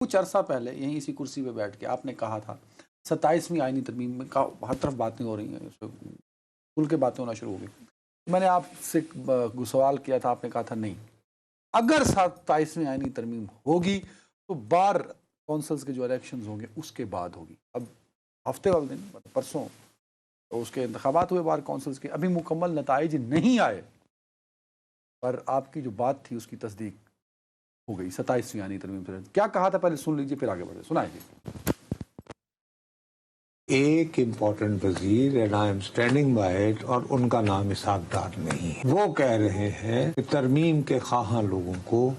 कुछ अरसा पहले यहीं इसी कुर्सी पे बैठ के आपने कहा था 27वीं आईनी तरमीम में का हर तरफ बातें हो रही हैं, खुल के बातें होना शुरू हो गई। मैंने आपसे सवाल किया था, आपने कहा था नहीं, अगर 27वीं आईनी तरमीम होगी तो बार कौंसल्स के जो इलेक्शंस होंगे उसके बाद होगी। अब हफ्ते वाले दिन परसों तो उसके इंतखाबात हुए बार कौंसल्स के, अभी मुकम्मल नताइज नहीं आए, पर आपकी जो बात थी उसकी तस्दीक हो गई 27वीं आईनी तरमीम से। क्या कहा था पहले सुन लीजिए, फिर आगे बढ़े, सुनाइए। एक इम्पोर्टेंट वजीर and I am standing bye it, और उनका नाम इसहाक डार नहीं है, वो कह रहे हैं कि तरमीम के ख्वाहां लोगों को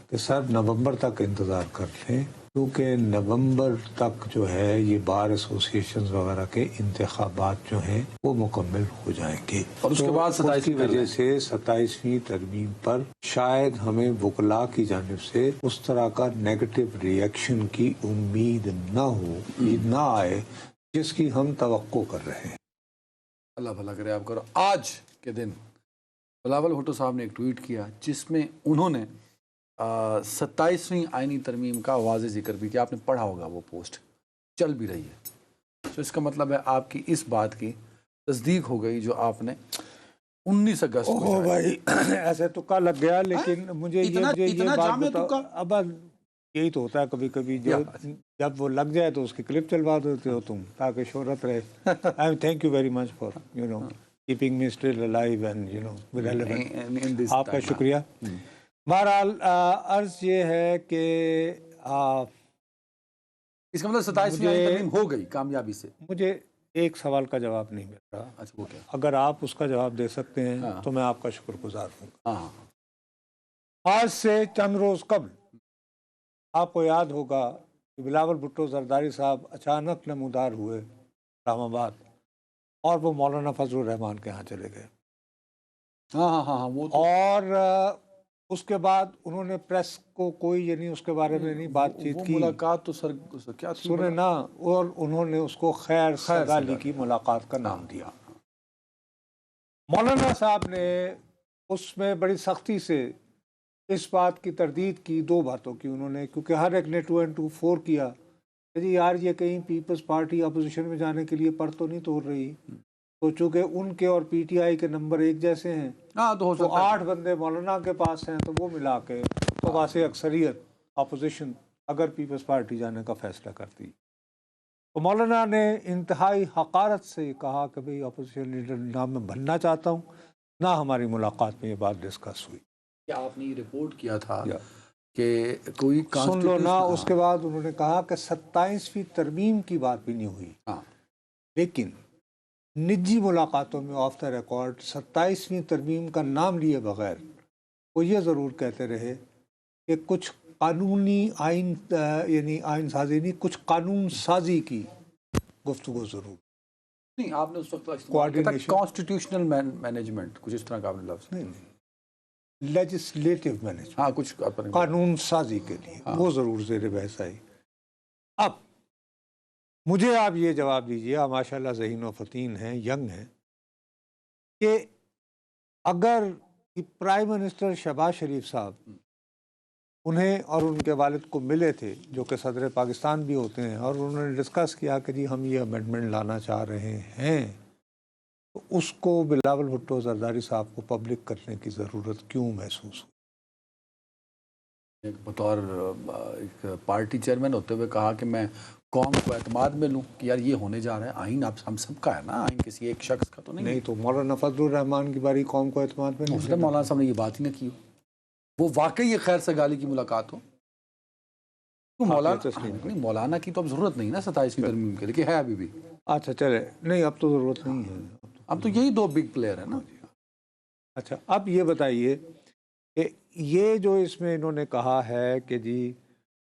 कि सर नवंबर तक इंतजार कर लें, क्योंकि नवंबर तक जो है ये बार एसोसिएशन वगैरह के इंतखाबात जो हैं वो मुकम्मल हो जाएंगे, और उसके बाद 27 की वजह से 27वीं तरमीम पर शायद हमें वकला की जानिब से उस तरह का नेगेटिव रिएक्शन की उम्मीद न हो, ना आए जिसकी हम तवक्को कर रहे हैं। अल्लाह भला करे आपको। आज के दिन बिलावल भुट्टो साहब ने एक ट्वीट किया जिसमें उन्होंने 27वीं आईनी तरमीम का वाज़ेह जिक्र भी किया। आपने पढ़ा होगा, वो पोस्ट चल भी रही है। तो इसका मतलब है आपकी इस बात की तस्दीक हो गई जो आपने 19 अगस्त को भाई ऐसे तुक्का लग गया, लेकिन मुझे ये बात बताओ, अब यही तो होता है कभी कभी, जो जब वो लग जाए तो उसकी क्लिप चलवा देते हो तुम ताकि शोहरत रहे। आई thank you very much for keeping me still alive and relevant. आपका शुक्रिया। बहरहाल अर्ज ये है कि इसका मतलब 27वीं तरमीम हो गई कामयाबी से। मुझे एक सवाल का जवाब नहीं मिल रहा। अच्छा, वो क्या? अगर आप उसका जवाब दे सकते हैं तो मैं आपका शुक्रगुजार हूँ। आज से चंद रोज कबल आपको याद होगा कि बिलावल भुट्टो जरदारी साहब अचानक नमूदार हुए इस्लामाबाद, और वो मौलाना फजलुर रहमान के यहाँ चले गए। हाँ वो तो। और उसके बाद उन्होंने प्रेस को कोई यानी उसके बारे में नहीं बातचीत की। मुलाकात तो सर क्या थी सुने ना, और उन्होंने उसको खैर सगाली की मुलाकात का नाम दिया। मौलाना साहब ने उसमें बड़ी सख्ती से इस बात की तरदीद की, दो बातों की उन्होंने, क्योंकि हर एक ने 2 and 2 4 किया कि जी यार ये कहीं पीपल्स पार्टी अपोजिशन में जाने के लिए पर तो नहीं तोड़ रही। तो चूँकि उनके और पीटीआई के नंबर एक जैसे हैं, तो 8 बंदे मौलाना के पास हैं, तो वो मिला के तो वासे अक्सरियत अपोजिशन अगर पीपल्स पार्टी जाने का फैसला करती। तो मौलाना ने इंतहाई हकारत से कहा कि भाई अपोजिशन लीडर ना मैं बनना चाहता हूँ, ना हमारी मुलाकात में ये बात डिस्कस हुई। क्या आपने ये रिपोर्ट किया था कि कोई सुन लो ना। उसके बाद उन्होंने कहा कि 27वीं तरमीम की बात भी नहीं हुई, लेकिन निजी मुलाकातों में ऑफ द रिकॉर्ड 27वीं तरमीम का नाम लिए बगैर वो ये ज़रूर कहते रहे कि कुछ कानूनी आइन यानी आइन साजी नहीं, कुछ कानून साजी की गुफ्तगू ज़रूर नहीं। आपने उस वक्त कॉन्स्टिट्यूशनल मैनेजमेंट कुछ इस तरह का आपने लफ्ज़ नहीं, लेजिस्लेटिव मैनेजमेंट, हाँ कुछ कानून साजी के लिए वो ज़रूर ज़ेर बहस आई। अब मुझे आप ये जवाब दीजिए, आप माशाल्लाह ज़हीन व फ़तीन हैं, यंग हैं, कि अगर प्राइम मिनिस्टर शहबाज शरीफ साहब उन्हें और उनके वालिद को मिले थे, जो कि सदर पाकिस्तान भी होते हैं, और उन्होंने डिस्कस किया कि जी हम ये अमेंडमेंट लाना चाह रहे हैं, तो उसको बिलावल भुट्टो जरदारी साहब को पब्लिक करने की ज़रूरत क्यों महसूस हुई? एक बतौर एक पार्टी चेयरमैन होते हुए कहा कि मैं कौम को एतमाद में लूँ कि यार ये होने जा रहा है, आइन आप हम सबका है ना, आइन किसी एक शख्स का तो नहीं। तो मौलाना फजलुर रहमान की बारी कौम को एतमाद में नहीं, मौलाना साहब ने ये बात ही ना की, वो वाकई ये खैर सगाली की मुलाकात हो तो मौलाना की तो अब ज़रूरत नहीं ना 27वीं तरमीम के लिए, है अभी भी। अच्छा चले, नहीं अब तो ज़रूरत नहीं है, अब तो यही 2 बिग प्लेयर है ना। अच्छा अब ये बताइए कि ये जो इसमें इन्होंने कहा है कि जी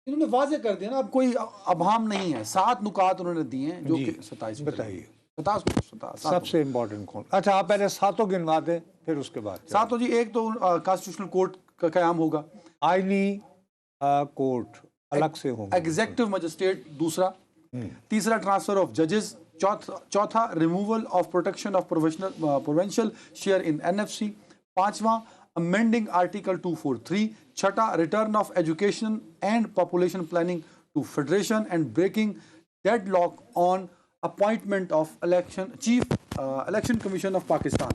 इन्होंने वाजे कर दिया ना, अब कोई अभाम नहीं है, 7 नुकात उन्होंने दिए हैं जो कि 27। बताइए 27 सबसे इम्पोर्टेंट कौन? अच्छा आप पहले 7 गिनवा दें, फिर उसके बाद 7 जी। एक तो कॉन्स्टिट्यूशनल कोर्ट का क़याम होगा, आईनी कोर्ट अलग से होगा, एग्जीक्यूटिव मजिस्ट्रेट दूसरा, तीसरा ट्रांसफर ऑफ जजेस, चौथा removal of protection of provincial share in NFC, पांचवा अमेंडिंग आर्टिकल 243, छठा return of education and population planning to Federation and breaking deadlock on appointment of Election Chief Election Commission of Pakistan.